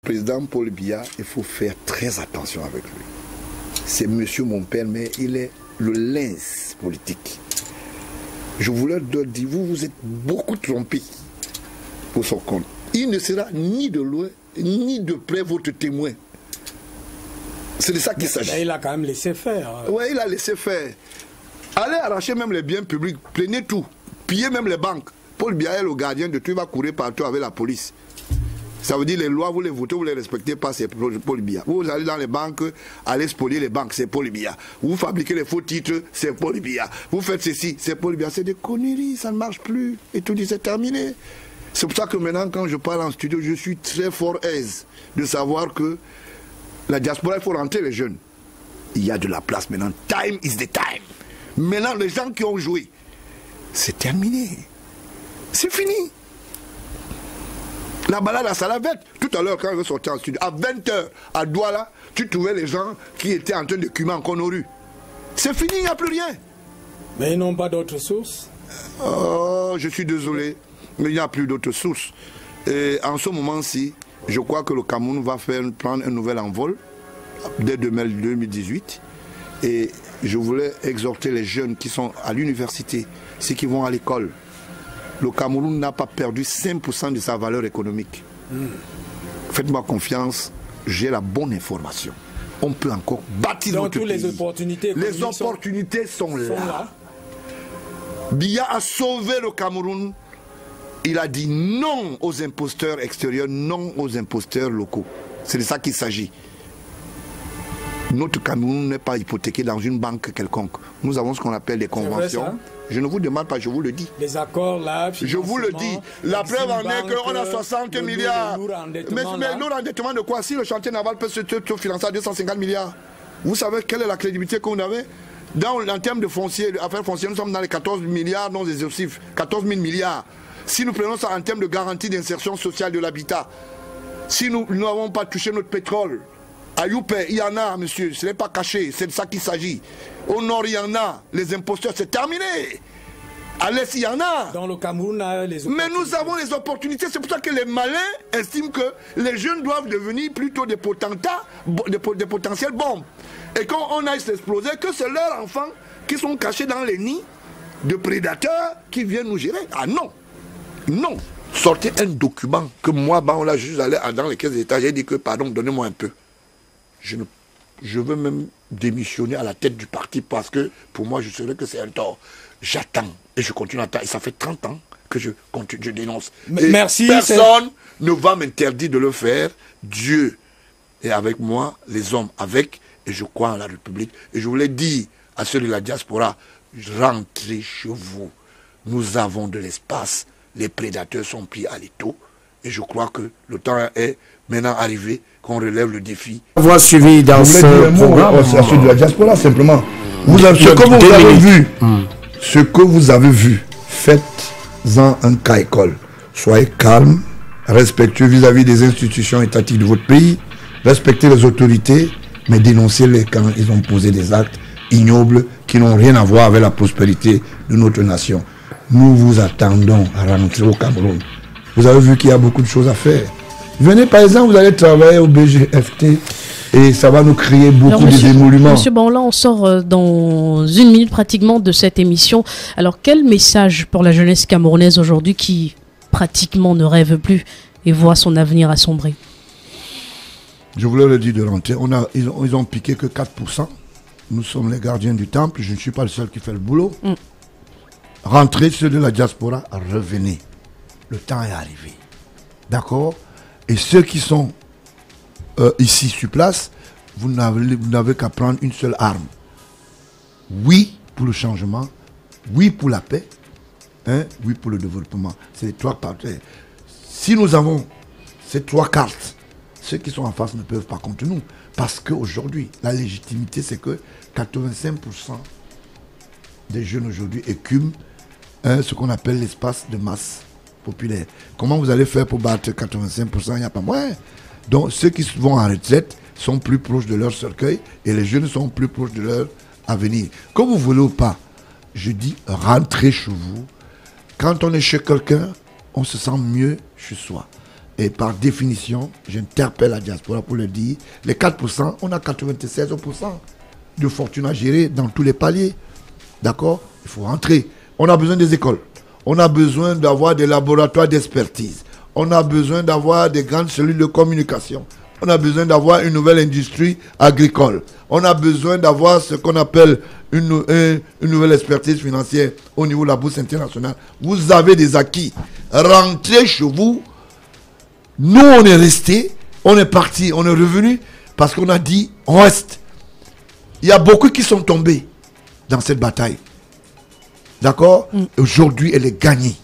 président Paul Biya, il faut faire très attention avec lui. C'est monsieur mon père, mais il est le lynx politique. Je voulais dire, vous êtes beaucoup trompés pour son compte. Il ne sera ni de loin, ni de près votre témoin. C'est de ça qu'il s'agit. Il a quand même laissé faire. Oui, il a laissé faire. Allez arracher même les biens publics, prenez tout, pillez même les banques. Paul Biya est le gardien de tout, il va courir partout avec la police. Ça veut dire les lois, vous les votez, vous les respectez pas, c'est Paul Biya. Vous allez dans les banques, allez spolier les banques, c'est Paul Biya. Vous fabriquez les faux titres, c'est Paul Biya. Vous faites ceci, c'est Paul Biya. C'est des conneries, ça ne marche plus. Et tout dit, c'est terminé. C'est pour ça que maintenant, quand je parle en studio, je suis très fort aise de savoir que la diaspora, il faut rentrer les jeunes. Il y a de la place maintenant. Time is the time. Maintenant, les gens qui ont joué, c'est terminé. C'est fini. La balade à Salavette, tout à l'heure quand je sortais en studio, à 20h, à Douala, tu trouvais les gens qui étaient en train de cumer encore nos rues. C'est fini, il n'y a plus rien. Mais ils n'ont pas d'autres sources? Oh, je suis désolé, mais il n'y a plus d'autres sources. Et en ce moment-ci, je crois que le Cameroun va prendre un nouvel envol dès 2018. Et je voulais exhorter les jeunes qui sont à l'université, ceux qui vont à l'école. Le Cameroun n'a pas perdu 5% de sa valeur économique. Faites-moi confiance, j'ai la bonne information. On peut encore bâtir notre pays. Les opportunités sont là. Biya a sauvé le Cameroun. Il a dit non aux imposteurs extérieurs, non aux imposteurs locaux. C'est de ça qu'il s'agit. Notre Cameroun n'est pas hypothéqué dans une banque quelconque. Nous avons ce qu'on appelle des conventions. Vrai, je ne vous demande pas, je vous le dis. Les accords là, je vous le dis. La preuve en est qu'on a 60 milliards. Mais lourd endettement de quoi? Si le chantier naval peut se financer à 250 milliards, vous savez quelle est la crédibilité qu'on avait? En termes de foncier, affaires foncières, nous sommes dans les 14 milliards non exhaustifs. 14 000 milliards. Si nous prenons ça en termes de garantie d'insertion sociale de l'habitat, si nous n'avons pas touché notre pétrole, à Youpé, il y en a, monsieur, ce n'est pas caché, c'est de ça qu'il s'agit. Au nord, il y en a, les imposteurs, c'est terminé. À l'est, il y en a. Dans le Cameroun, les mais nous avons les opportunités, c'est pour ça que les malins estiment que les jeunes doivent devenir plutôt des potentats, des potentiels bombes. Et quand on aille s'exploser, que c'est leurs enfants qui sont cachés dans les nids de prédateurs qui viennent nous gérer. Ah non, non. Sortez un document que moi, on l'a juste allé dans les 15 étages, j'ai dit que, pardon, donnez-moi un peu. Je veux même démissionner à la tête du parti parce que pour moi je saurais que c'est un tort. J'attends et je continue à attendre. Et ça fait 30 ans que je dénonce. Et merci. Personne ne va m'interdire de le faire. Dieu est avec moi, les hommes avec, et je crois en la République. Et je voulais dire à ceux de la diaspora, rentrez chez vous. Nous avons de l'espace. Les prédateurs sont pris à l'étau. Et je crois que le temps est maintenant arrivé qu'on relève le défi. Avoir suivi dans ce programme. C'est à ceux de la diaspora simplement. Ce que vous avez vu, faites-en un cas école. Soyez calme, respectueux vis-à-vis des institutions étatiques de votre pays, respectez les autorités, mais dénoncez-les quand ils ont posé des actes ignobles qui n'ont rien à voir avec la prospérité de notre nation. Nous vous attendons à rentrer au Cameroun. Vous avez vu qu'il y a beaucoup de choses à faire. Venez par exemple, vous allez travailler au BGFT et ça va nous créer beaucoup d'émoluments. Monsieur, bon là on sort dans une minute pratiquement de cette émission. Alors quel message pour la jeunesse camerounaise aujourd'hui qui pratiquement ne rêve plus et voit son avenir assombri? Je voulais le dire de rentrer. Ils ont piqué que 4%. Nous sommes les gardiens du temple. Je ne suis pas le seul qui fait le boulot. Rentrez, ceux de la diaspora, revenez. Le temps est arrivé. D'accord? Et ceux qui sont ici sur place, vous n'avez qu'à prendre une seule arme. Oui pour le changement, oui pour la paix, hein, oui pour le développement. C'est les trois parties. Si nous avons ces trois cartes, ceux qui sont en face ne peuvent pas contre nous. Parce qu'aujourd'hui, la légitimité, c'est que 85% des jeunes aujourd'hui écument ce qu'on appelle l'espace de masse populaire. Comment vous allez faire pour battre 85%? Il n'y a pas moyen. Donc ceux qui vont en retraite sont plus proches de leur cercueil et les jeunes sont plus proches de leur avenir. Que vous voulez ou pas, je dis rentrez chez vous. Quand on est chez quelqu'un, on se sent mieux chez soi. Et par définition, j'interpelle la diaspora pour le dire, les 4%, on a 96% de fortune à gérer dans tous les paliers. D'accord? Il faut rentrer. On a besoin des écoles. On a besoin d'avoir des laboratoires d'expertise. On a besoin d'avoir des grandes cellules de communication. On a besoin d'avoir une nouvelle industrie agricole. On a besoin d'avoir ce qu'on appelle une nouvelle expertise financière au niveau de la bourse internationale. Vous avez des acquis. Rentrez chez vous. Nous, on est resté, on est parti, on est revenu parce qu'on a dit, on reste. Il y a beaucoup qui sont tombés dans cette bataille. D'accord? Aujourd'hui, elle est gagnée.